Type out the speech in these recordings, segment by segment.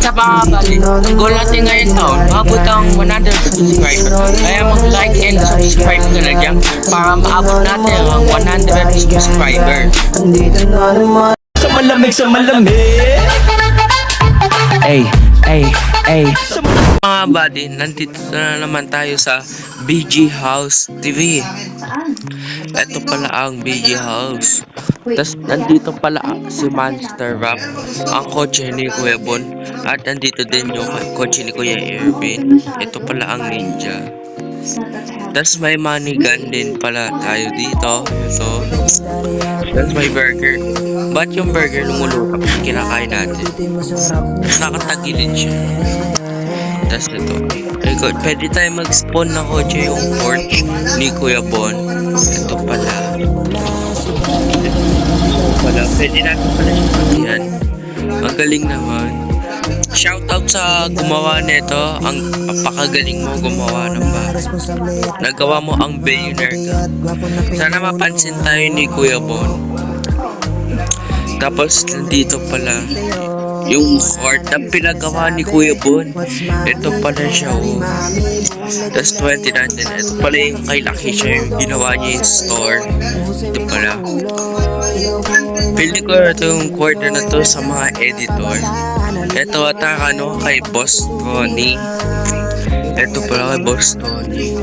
sa mga bali, ang goal natin ngayon taon, maabot ang 100 subscriber. Kaya mag-like and subscribe ka na dyan para maabot natin ang 100 subscriber. Sa malamig, sa malamig. Ay. Mga buddy, nandito na naman tayo sa BG House TV. Ito pala ang BG House. Tapos nandito pala si Monster Rap, ang kotse ni Kuya Bon. At nandito din yung kotse ni Kuya Erwin. Ito pala ang Ninja. Tapos may money gun din pala tayo dito. So, tapos may burger. Ba't yung burger lumulukap? Kinakain natin. Nakatagilid siya. Tapos ito. Pwede tayo mag-spawn ng kotse yung porch ni Kuya Bon. Ito pala. Pwede natin pala siya pagyan. Magaling naman. Shoutout sa gumawa nito. Ang pakagaling mo gumawa ng bahay. Nagawa mo ang billionaire ka. Sana mapansin tayo ni Kuya Bon. Tapos nandito pala yung court na pinagawa ni Kuya Bon. Ito pala siya, oh. Tapos 2019, ito pala yung kay Lucky siya, yung ginawa niya yung store. Ito pala. Pili ko ito yung court na to sa mga editor. Ito ata kay Boss Tony. Ito pala kay Boss Tony.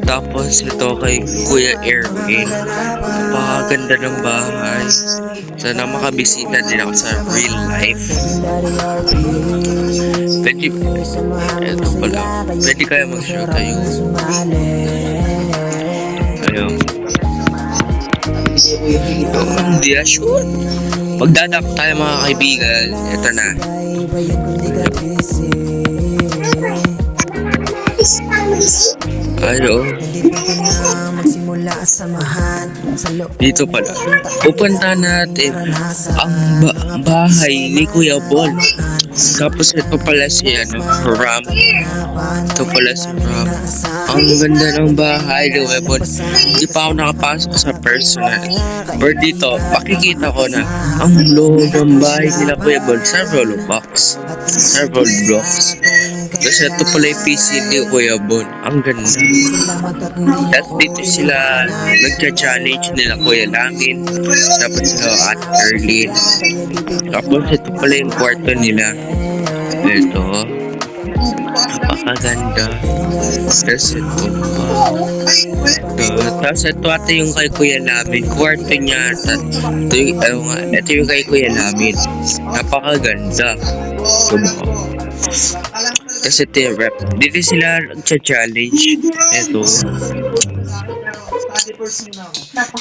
Tapos ito kay Kuya Erwin. Napakaganda ng bahay. Sana makabisita din ako sa real life. Ito pala. Pwede kaya mag-show tayo. Ayun. Hindi na sure. Magdadap tayo mga kaibigan. Ito na. Ano? Dito pala. Pupunta natin ang bahay ni Kuya Bon. Tapos ito pala si Ram. Ito pala si Ram. Ang ganda ng bahay ni Kuya Bon. Hindi pa ako nakapasok sa personal. Pero dito, makikita ko na ang loob ng bahay nila Kuya Bon sa Roblox. Sa Roblox. Kasi ito pala yung PC ni Kuya Bon. Ang ganda. At dito sila nagka-challenge nila Kuya namin. Tapos sila at Erlin. Tapos ito pala yung kwarto nila. Ito. Napakaganda. Tapos ito pa. Tapos ito ata yung kay Kuya namin. Kwarto niya. Ito yung kay Kuya namin. Napakaganda. Kasi ito yung rep. Dito sila nagcha-challenge. Ito.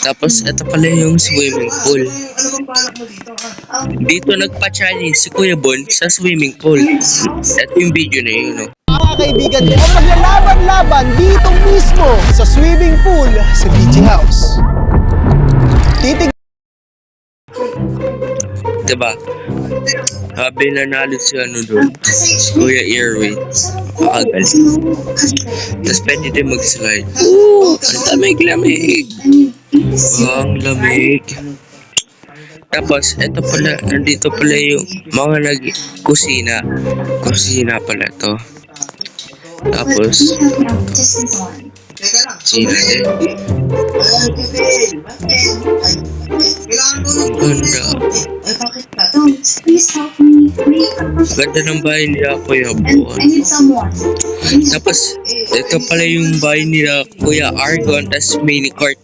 Tapos ito pala yung swimming pool. Dito nagpa-challenge si Kuya Bon sa swimming pool. Ito yung video na yun, no? Mga kaibigan ko, maglalaban-laban dito mismo sa swimming pool sa BG House. Diba? Sabi nanalo si doon. Si Kuya Erwin. Makagaling. Tapos pwede din mag-slide. Ang lamig. Ang lamig. Tapos, eto pala, nandito pala yung mga kusina. Kusina pala to. Tapos, kusina din. Ganda. Ganda ng bahay nila Kuya Bon. Tapos, ito pala yung bahay nila Kuya Argon. Tapos mini court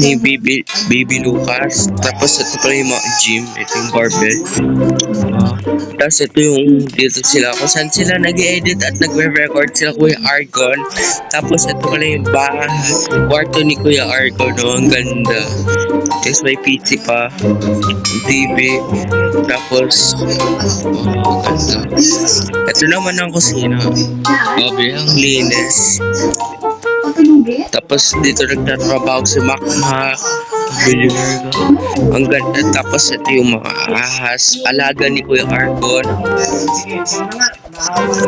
ni Baby Lucas. Tapos ito pala yung mga gym. Ito yung barbell. Tapos ito yung dito sila. Kung saan sila nag-edit at nagre-record sila Kuya Argon. Tapos ito pala yung bahay. Kwarto ni Kuya Argon. Ang ganda. Tapos may PC pa. TV. Tapos ganda. Ito naman ang kusina. Grabe, ang linis. Tapos dito nagtatrabaho si Makma. Billionaire ka. Ang ganda. Tapos ito yung mga ahas. Alaga ni Kuya Argon.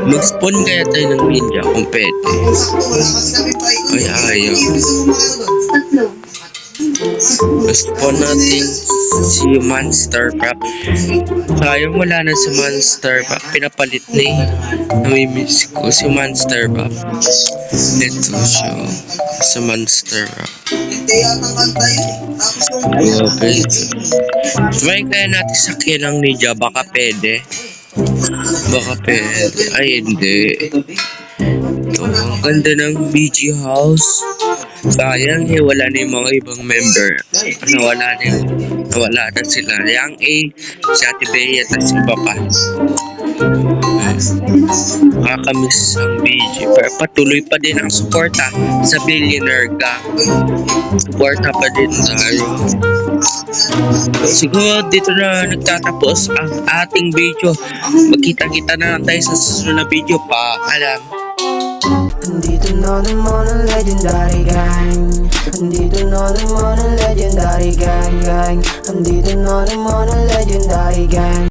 Mag-spawn kaya tayo ng ninja kung pwede. Ay, ayaw. Gusto po natin si Monster Pop. Sayang wala na si Monster Pop. Pinapalit na eh. Namimiss ko si Monster Pop. Ito siya. Si Monster Pop. Okay. Try kaya natin sakyan lang ni Ja. Baka pwede. Baka pwede. Ay, hindi. Ito, ang ganda ng BG House. Sayang eh, wala na yung mga ibang member. Nawala na sila. Yang A, si Ate Bea, at si Papa. Nakakamiss ang BG. Pero patuloy pa din ang suporta sa Billionaire Gang. Suporta pa din tayo. Siguro dito na nagtatapos ang ating video. Magkita-kita na lang tayo sa susunod na video. Paalam. Andito na naman ang legendary gang. Andito na naman ang legendary gang. Andito na naman ang legendary gang.